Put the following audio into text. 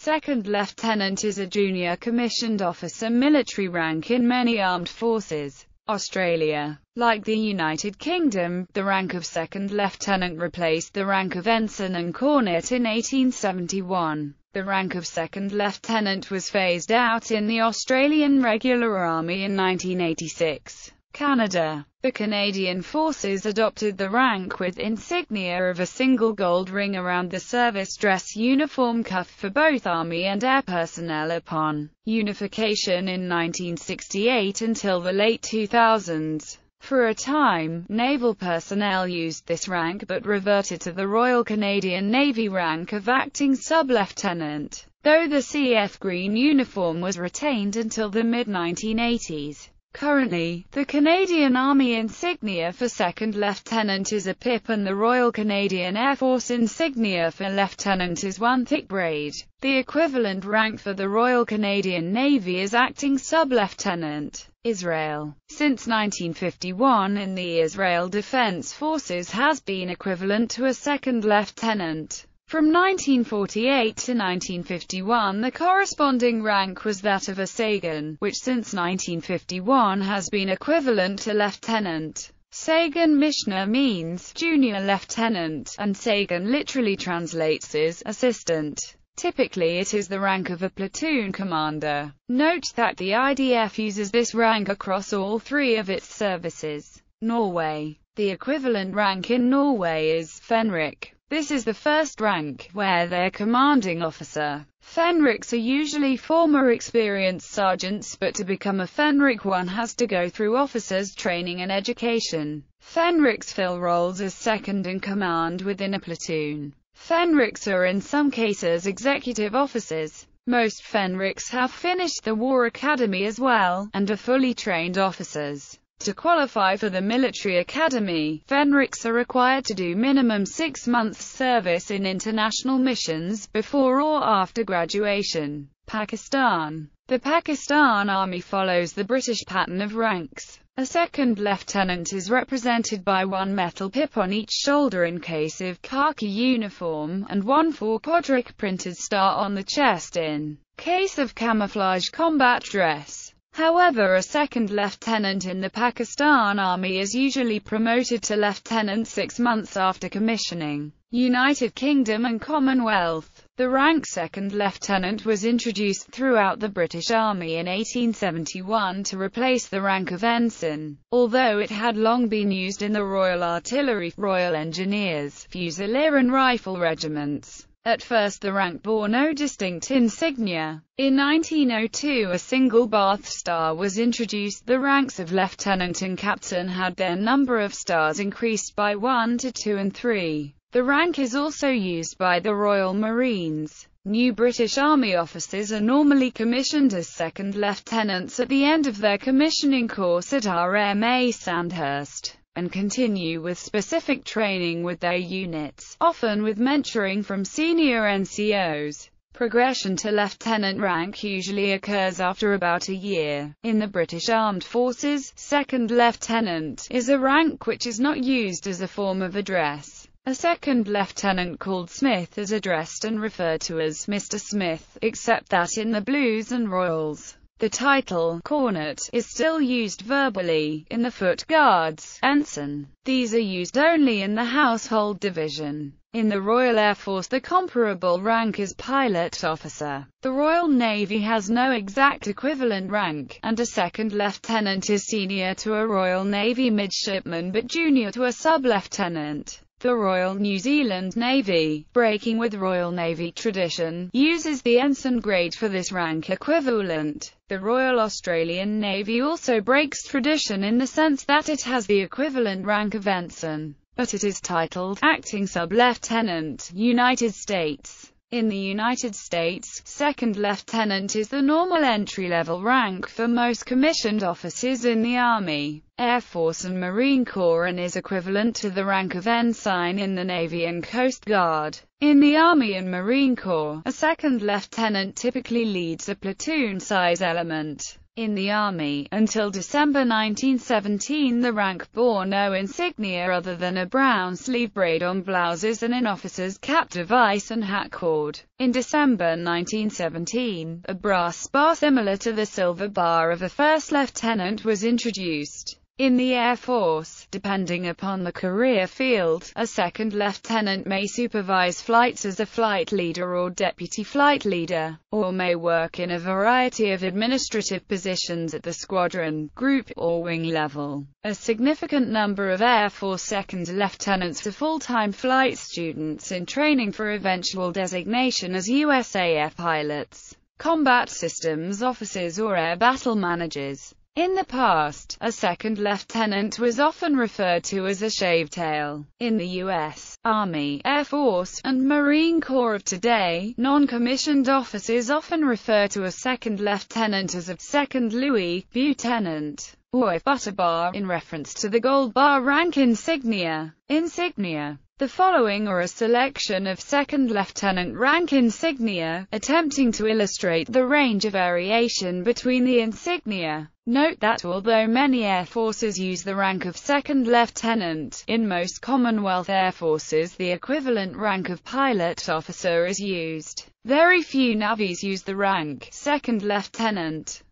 Second lieutenant is a junior commissioned officer military rank in many armed forces. Australia. Like the United Kingdom, the rank of second lieutenant replaced the rank of ensign and cornet in 1871. The rank of second lieutenant was phased out in the Australian Regular Army in 1986. Canada. The Canadian Forces adopted the rank with insignia of a single gold ring around the service dress uniform cuff for both Army and Air personnel upon unification in 1968 until the late 2000s. For a time, naval personnel used this rank but reverted to the Royal Canadian Navy rank of acting sub-lieutenant, though the CF green uniform was retained until the mid-1980s. Currently, the Canadian Army insignia for second lieutenant is a pip and the Royal Canadian Air Force insignia for lieutenant is one thick braid. The equivalent rank for the Royal Canadian Navy is acting sub-lieutenant. Israel. Since 1951 in the Israel Defense Forces has been equivalent to a second lieutenant. From 1948 to 1951 the corresponding rank was that of a Sagan, which since 1951 has been equivalent to lieutenant. Sagan Mishnah means junior lieutenant, and Sagan literally translates as assistant. Typically it is the rank of a platoon commander. Note that the IDF uses this rank across all three of its services. Norway. The equivalent rank in Norway is Fenrik. This is the first rank, where their commanding officer. Fenriks are usually former experienced sergeants, but to become a Fenrik one has to go through officers' training and education. Fenriks fill roles as second in command within a platoon. Fenriks are in some cases executive officers. Most Fenriks have finished the War Academy as well, and are fully trained officers. To qualify for the military academy, Fenriks are required to do minimum 6 months service in international missions, before or after graduation. Pakistan. The Pakistan Army follows the British pattern of ranks. A second lieutenant is represented by one metal pip on each shoulder in case of khaki uniform, and one 4-quadric printed star on the chest in case of camouflage combat dress. However, a second lieutenant in the Pakistan Army is usually promoted to lieutenant 6 months after commissioning. United Kingdom and Commonwealth. The rank second lieutenant was introduced throughout the British Army in 1871 to replace the rank of ensign, although it had long been used in the Royal Artillery, Royal Engineers, Fusilier and Rifle regiments. At first the rank bore no distinct insignia. In 1902 a single Bath star was introduced. The ranks of lieutenant and captain had their number of stars increased by 1 to 2 and 3. The rank is also used by the Royal Marines. New British Army officers are normally commissioned as second lieutenants at the end of their commissioning course at RMA Sandhurst, and continue with specific training with their units, often with mentoring from senior NCOs. Progression to lieutenant rank usually occurs after about a year. In the British Armed Forces, second lieutenant is a rank which is not used as a form of address. A second lieutenant called Smith is addressed and referred to as Mr. Smith, except that in the Blues and Royals, the title, cornet, is still used verbally. In the Foot Guards, ensign. These are used only in the household division. In the Royal Air Force the comparable rank is pilot officer. The Royal Navy has no exact equivalent rank, and a second lieutenant is senior to a Royal Navy midshipman but junior to a sub-lieutenant. The Royal New Zealand Navy, breaking with Royal Navy tradition, uses the ensign grade for this rank equivalent. The Royal Australian Navy also breaks tradition in the sense that it has the equivalent rank of ensign, but it is titled acting sub-lieutenant. United States. In the United States, second lieutenant is the normal entry-level rank for most commissioned officers in the Army, Air Force and Marine Corps, and is equivalent to the rank of ensign in the Navy and Coast Guard. In the Army and Marine Corps, a second lieutenant typically leads a platoon-size element. In the Army, until December 1917, the rank bore no insignia other than a brown sleeve braid-on blouses and an officer's cap device and hat cord. In December 1917, a brass bar similar to the silver bar of a first lieutenant was introduced. In the Air Force, depending upon the career field, a second lieutenant may supervise flights as a flight leader or deputy flight leader, or may work in a variety of administrative positions at the squadron, group, or wing level. A significant number of Air Force second lieutenants are full-time flight students in training for eventual designation as USAF pilots, combat systems officers, or air battle managers. In the past, a second lieutenant was often referred to as a shavetail. In the U.S. Army, Air Force, and Marine Corps of today, non-commissioned officers often refer to a second lieutenant as a second lieutenant, or a butter bar, in reference to the gold bar rank insignia. Insignia. The following are a selection of second lieutenant rank insignia, attempting to illustrate the range of variation between the insignia. Note that although many Air Forces use the rank of second lieutenant, in most Commonwealth Air Forces the equivalent rank of pilot officer is used. Very few navies use the rank second lieutenant.